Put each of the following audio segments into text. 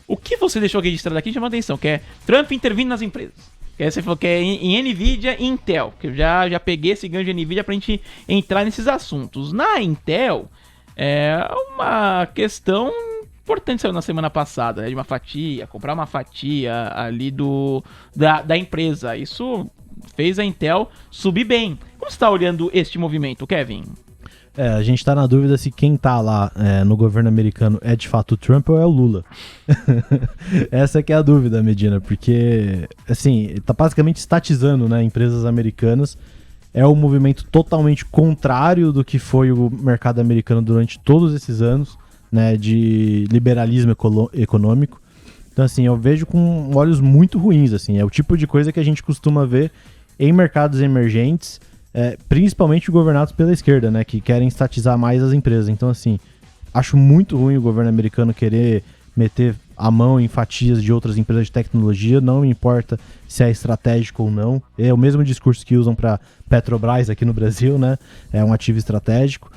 O que você deixou registrado aqui chama atenção, que é Trump intervindo nas empresas. Que aí você falou que é em Nvidia e Intel, que eu já peguei esse ganho de Nvidia pra gente entrar nesses assuntos. Na Intel, é uma questão importante saiu na semana passada, né, de uma fatia, comprar uma fatia ali da empresa. Isso fez a Intel subir bem. Como você está olhando este movimento, Kevin? A gente tá na dúvida se quem tá lá no governo americano é de fato o Trump ou é o Lula. Essa que é a dúvida, Medina, porque, assim, tá basicamente estatizando, né, empresas americanas. É um movimento totalmente contrário do que foi o mercado americano durante todos esses anos, né, de liberalismo econômico. Então, assim, eu vejo com olhos muito ruins, assim, é o tipo de coisa que a gente costuma ver em mercados emergentes, principalmente governados pela esquerda, né, que querem estatizar mais as empresas. Então, assim, acho muito ruim o governo americano querer meter a mão em fatias de outras empresas de tecnologia, não importa se é estratégico ou não. É o mesmo discurso que usam para Petrobras aqui no Brasil, né, é um ativo estratégico.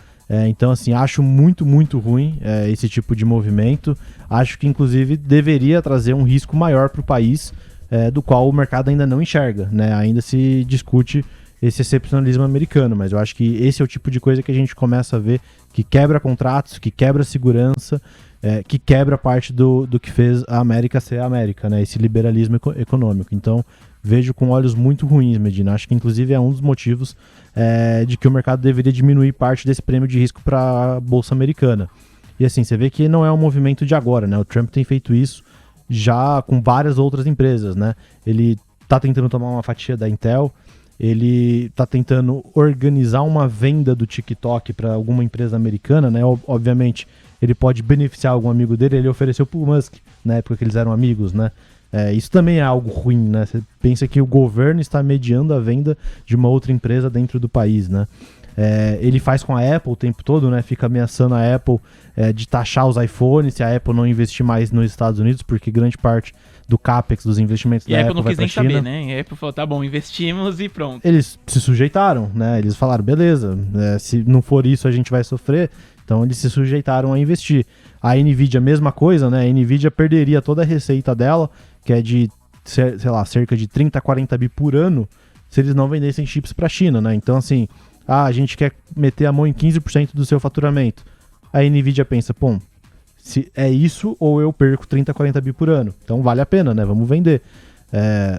Então, assim, acho muito, muito ruim esse tipo de movimento. Acho que, inclusive, deveria trazer um risco maior para o país, do qual o mercado ainda não enxerga, né? Ainda se discute esse excepcionalismo americano, mas eu acho que esse é o tipo de coisa que a gente começa a ver que quebra contratos, que quebra segurança, que quebra parte do que fez a América ser a América, né? Esse liberalismo econômico. Então, vejo com olhos muito ruins, Medina. Acho que, inclusive, é um dos motivos de que o mercado deveria diminuir parte desse prêmio de risco para a Bolsa Americana. E, assim, você vê que não é um movimento de agora, né? O Trump tem feito isso já com várias outras empresas, né? Ele está tentando tomar uma fatia da Intel, ele está tentando organizar uma venda do TikTok para alguma empresa americana, né? Obviamente, ele pode beneficiar algum amigo dele, ele ofereceu para o Musk, na época que eles eram amigos, né? Isso também é algo ruim, né? Você pensa que o governo está mediando a venda de uma outra empresa dentro do país, né? Ele faz com a Apple o tempo todo, né? Fica ameaçando a Apple de taxar os iPhones se a Apple não investir mais nos Estados Unidos, porque grande parte do CAPEX, dos investimentos da Apple vai para a China. E a Apple não quis nem saber, né? A Apple falou, tá bom, investimos e pronto. Eles se sujeitaram, né? Eles falaram, beleza, se não for isso a gente vai sofrer. Então eles se sujeitaram a investir. A Nvidia, mesma coisa, né? A Nvidia perderia toda a receita dela, que é de, sei lá, cerca de 30, 40 bi por ano, se eles não vendessem chips para a China, né? Então, assim, a gente quer meter a mão em 15% do seu faturamento. A Nvidia pensa, pô, se é isso ou eu perco 30, 40 bi por ano. Então vale a pena, né? Vamos vender.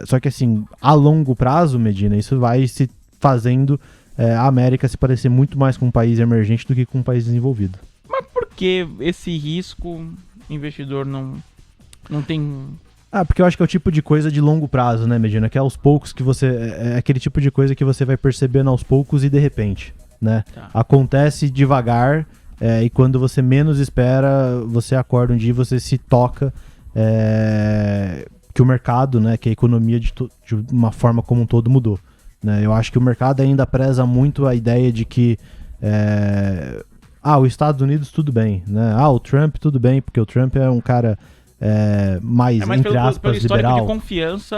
Só que, assim, a longo prazo, Medina, isso vai se fazendo a América se parecer muito mais com um país emergente do que com um país desenvolvido. Mas por que esse risco investidor não tem... Porque eu acho que é o tipo de coisa de longo prazo, né, Medina? Que é aos poucos que você... É aquele tipo de coisa que você vai percebendo aos poucos e de repente, né? Tá. Acontece devagar e quando você menos espera, você acorda um dia e você se toca que o mercado, né, que a economia de uma forma como um todo mudou. Né? Eu acho que o mercado ainda preza muito a ideia de que os Estados Unidos tudo bem, né? O Trump tudo bem, porque o Trump é um cara... mais entre aspas, pelo histórico liberal. de confiança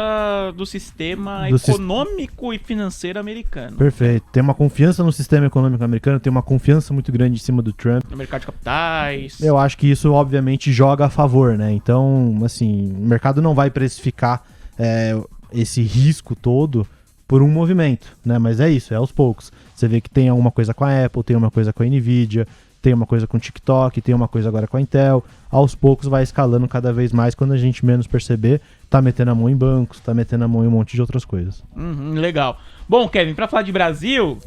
do sistema econômico e financeiro americano. Perfeito. Tem uma confiança no sistema econômico americano, tem uma confiança muito grande em cima do Trump. No mercado de capitais. Eu acho que isso, obviamente, joga a favor, né? Então, assim, o mercado não vai precificar esse risco todo por um movimento, né? Mas é isso, é aos poucos. Você vê que tem alguma coisa com a Apple, tem uma coisa com a Nvidia, tem uma coisa com o TikTok, tem uma coisa agora com a Intel. Aos poucos vai escalando cada vez mais. Quando a gente menos perceber, tá metendo a mão em bancos, tá metendo a mão em um monte de outras coisas. Legal. Bom, Kevin, pra falar de Brasil,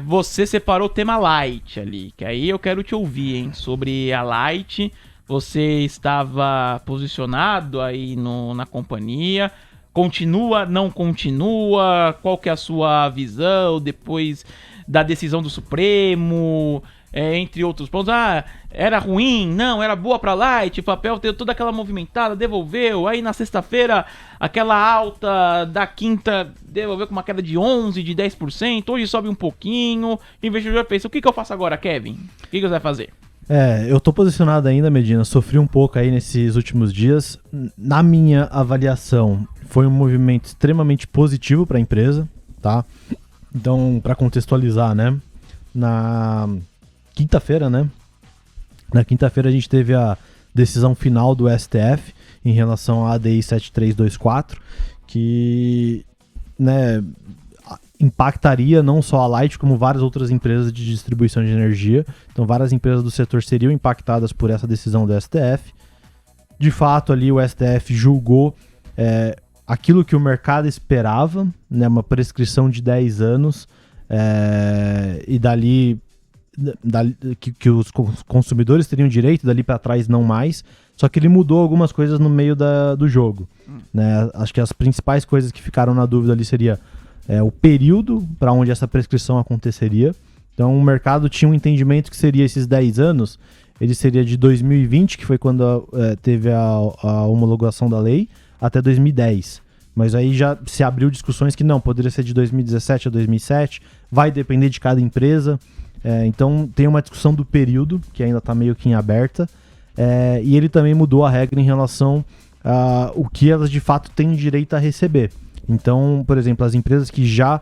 você separou o tema Light ali, que aí eu quero te ouvir, hein, sobre a Light. Você estava posicionado aí na companhia. Continua, não continua? Qual que é a sua visão depois da decisão do Supremo? Entre outros pontos, era ruim, não, era boa pra Light, o papel teve toda aquela movimentada, devolveu, aí na sexta-feira, aquela alta da quinta, devolveu com uma queda de 11%, de 10%, hoje sobe um pouquinho, o investidor pensa, o que eu faço agora, Kevin? O que você vai fazer? Eu tô posicionado ainda, Medina, sofri um pouco aí nesses últimos dias. Na minha avaliação, foi um movimento extremamente positivo pra empresa, tá? Então, pra contextualizar, né, na quinta-feira, né? Na quinta-feira a gente teve a decisão final do STF em relação à ADI 7324, que, né, impactaria não só a Light, como várias outras empresas de distribuição de energia. Então, várias empresas do setor seriam impactadas por essa decisão do STF. De fato, ali o STF julgou aquilo que o mercado esperava, né, uma prescrição de 10 anos, e dali que os consumidores teriam direito, dali para trás não mais. Só que ele mudou algumas coisas no meio do jogo. Né? Acho que as principais coisas que ficaram na dúvida ali seria o período para onde essa prescrição aconteceria. Então o mercado tinha um entendimento que seria esses 10 anos, ele seria de 2020, que foi quando teve a homologação da lei, até 2010. Mas aí já se abriu discussões que não, poderia ser de 2017 a 2007, vai depender de cada empresa. Então tem uma discussão do período, que ainda está meio que em aberta, e ele também mudou a regra em relação a o que elas de fato têm direito a receber. Então, por exemplo, as empresas que já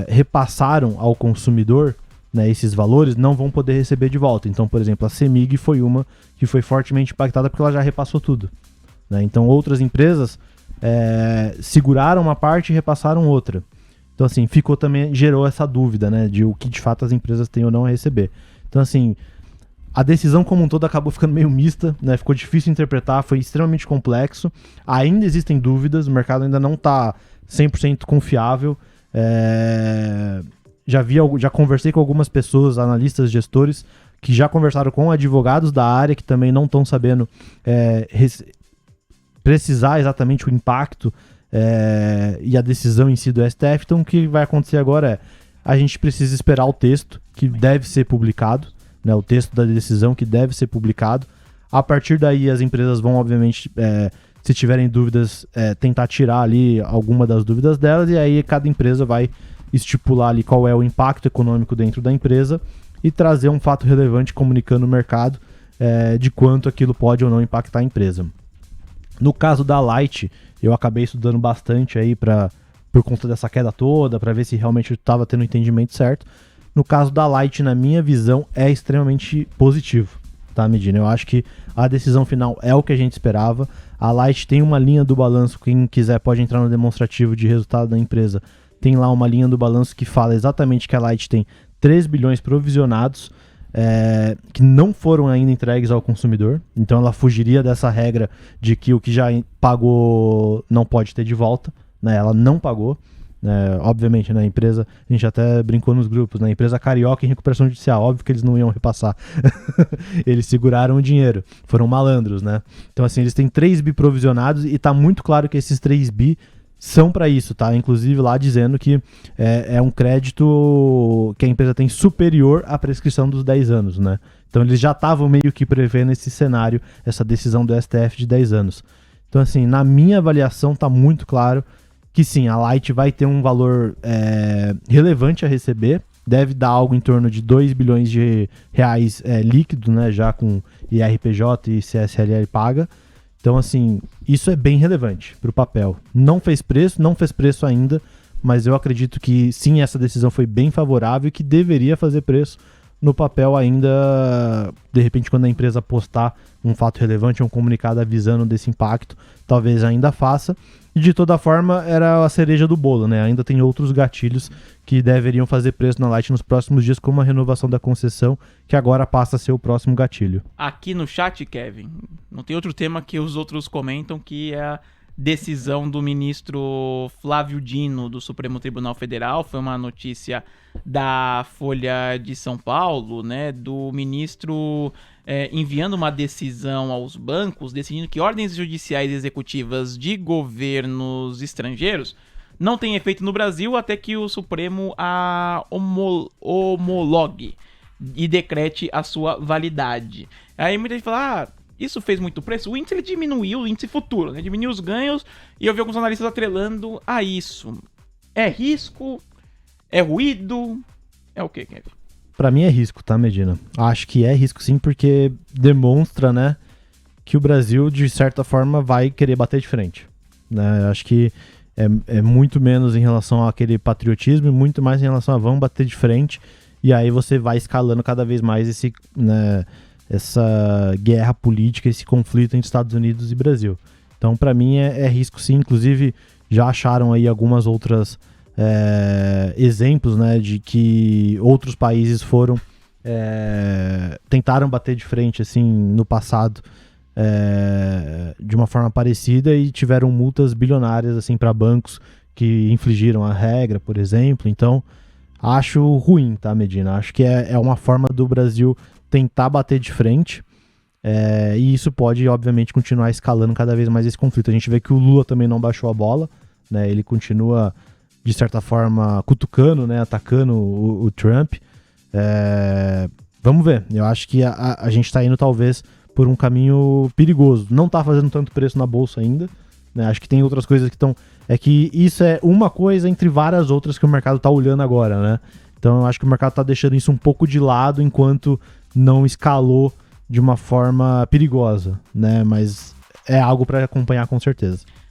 repassaram ao consumidor, né, esses valores, não vão poder receber de volta. Então, por exemplo, a CEMIG foi uma que foi fortemente impactada porque ela já repassou tudo. Né? Então, outras empresas seguraram uma parte e repassaram outra. Então, assim, gerou essa dúvida, né, de o que de fato as empresas têm ou não a receber. Então, assim, a decisão como um todo acabou ficando meio mista, né, ficou difícil de interpretar, foi extremamente complexo. Ainda existem dúvidas, o mercado ainda não está 100% confiável. Já conversei com algumas pessoas, analistas, gestores, que já conversaram com advogados da área, que também não estão sabendo precisar exatamente o impacto e a decisão em si do STF. Então o que vai acontecer agora a gente precisa esperar o texto que deve ser publicado, né, o texto da decisão que deve ser publicado. A partir daí as empresas vão, obviamente, se tiverem dúvidas, tentar tirar ali alguma das dúvidas delas, e aí cada empresa vai estipular ali qual é o impacto econômico dentro da empresa e trazer um fato relevante comunicando o mercado de quanto aquilo pode ou não impactar a empresa. No caso da Light, eu acabei estudando bastante aí por conta dessa queda toda, para ver se realmente eu estava tendo o entendimento certo. No caso da Light, na minha visão, é extremamente positivo, tá, Medina? Eu acho que a decisão final é o que a gente esperava. A Light tem uma linha do balanço, quem quiser pode entrar no demonstrativo de resultado da empresa. Tem lá uma linha do balanço que fala exatamente que a Light tem 3 bilhões provisionados, que não foram ainda entregues ao consumidor. Então ela fugiria dessa regra de que o que já pagou não pode ter de volta, né? Ela não pagou. Obviamente, na empresa, a gente até brincou nos grupos, na empresa carioca em recuperação judicial, óbvio que eles não iam repassar. Eles seguraram o dinheiro, foram malandros, né? Então assim, eles têm 3 bi provisionados e tá muito claro que esses 3 bi são para isso, tá? Inclusive lá dizendo que é um crédito que a empresa tem superior à prescrição dos 10 anos, né? Então eles já estavam meio que prevendo esse cenário, essa decisão do STF de 10 anos. Então assim, na minha avaliação tá muito claro que sim, a Light vai ter um valor relevante a receber, deve dar algo em torno de 2 bilhões de reais líquido, né? Já com IRPJ e CSLL paga. Então, assim, isso é bem relevante para o papel. Não fez preço ainda, mas eu acredito que sim, essa decisão foi bem favorável e que deveria fazer preço no papel ainda, de repente, quando a empresa postar um fato relevante, um comunicado avisando desse impacto, talvez ainda faça. E de toda forma, era a cereja do bolo, né? Ainda tem outros gatilhos que deveriam fazer preço na Light nos próximos dias, como a renovação da concessão, que agora passa a ser o próximo gatilho. Aqui no chat, Kevin, não tem outro tema que os outros comentam, que é a decisão do ministro Flávio Dino do Supremo Tribunal Federal. Foi uma notícia da Folha de São Paulo, né, do ministro enviando uma decisão aos bancos, decidindo que ordens judiciais executivas de governos estrangeiros não têm efeito no Brasil até que o Supremo a homologue e decrete a sua validade. Aí muita gente fala, isso fez muito preço. O índice ele diminuiu, o índice futuro, né? Diminuiu os ganhos, e eu vi alguns analistas atrelando a isso. É risco? É ruído? É o quê, Kevin? Pra mim é risco, tá, Medina? Acho que é risco sim, porque demonstra, né, que o Brasil, de certa forma, vai querer bater de frente. Né? Acho que é muito menos em relação àquele patriotismo e muito mais em relação a vamos bater de frente, e aí você vai escalando cada vez mais esse, né, essa guerra política, esse conflito entre Estados Unidos e Brasil. Então, para mim, é risco sim. Inclusive, já acharam aí algumas outras exemplos, né, de que outros países tentaram bater de frente assim no passado de uma forma parecida e tiveram multas bilionárias assim para bancos que infringiram a regra, por exemplo. Então, acho ruim, tá, Medina? Acho que é uma forma do Brasil tentar bater de frente. E isso pode, obviamente, continuar escalando cada vez mais esse conflito. A gente vê que o Lula também não baixou a bola, né? Ele continua, de certa forma, cutucando, né? Atacando o Trump. Vamos ver. Eu acho que a gente está indo, talvez, por um caminho perigoso. Não está fazendo tanto preço na bolsa ainda, né? Acho que tem outras coisas que estão... É que isso é uma coisa entre várias outras que o mercado está olhando agora, né? Então eu acho que o mercado está deixando isso um pouco de lado enquanto não escalou de uma forma perigosa, né? Mas é algo para acompanhar com certeza.